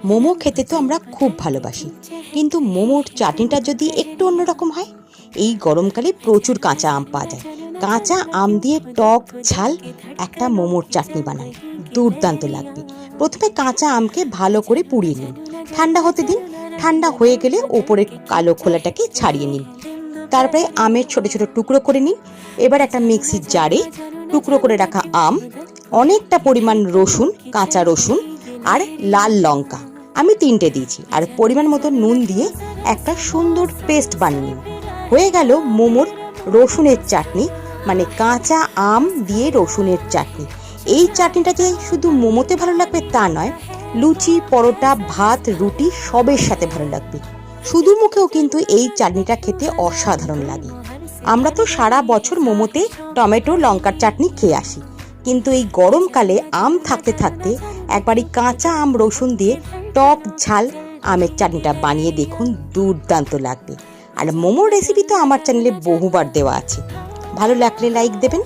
মোমো খেতে তো আমরা খুব ভালোবাসি, কিন্তু মোমোর চাটনিটা যদি একটু অন্যরকম হয়। এই গরমকালে প্রচুর কাঁচা আম পাওয়া যায়। কাঁচা আম দিয়ে টক ঝাল একটা মোমোর চাটনি বানান, দুর্দান্ত লাগবে। প্রথমে কাঁচা আমকে ভালো করে পুড়িয়ে নিন, ঠান্ডা হতে দিন। ঠান্ডা হয়ে গেলে ওপরের কালো খোলাটাকে ছাড়িয়ে নিন। তারপরে আমের ছোট ছোট টুকরো করে নিন। এবার একটা মিক্সির জারে টুকরো করে রাখা আম, অনেকটা পরিমাণ রসুন, কাঁচা রসুন আর লাল লঙ্কা, আমি 3টে দিয়েছি, আর পরিমাণ মতো নুন দিয়ে একটা সুন্দর পেস্ট বানিয়ে নিন। হয়ে গেল মোমোর রসুনের চাটনি, মানে কাঁচা আম দিয়ে রসুনের চাটনি। এই চাটনিটা যে শুধু মোমোতে ভালো লাগবে তা নয়, লুচি, পরোটা, ভাত, রুটি সবের সাথে ভালো লাগবে। শুধু মুখেও কিন্তু এই চাটনিটা খেতে অসাধারণ লাগে। আমরা তো সারা বছর মোমোতে টমেটো লঙ্কার চাটনি খেয়ে আসি, কিন্তু এই গরমকালে আম থাকতে থাকতে একবার এই কাঁচা আম রসুন দিয়ে টক ঝাল আমের চাটনিটা বানিয়ে দেখুন, দুর্দান্ত লাগবে। আর মোমোর রেসিপি তো আমার চ্যানেলে বহুবার দেওয়া আছে, ভালো লাগলে লাইক দেবেন।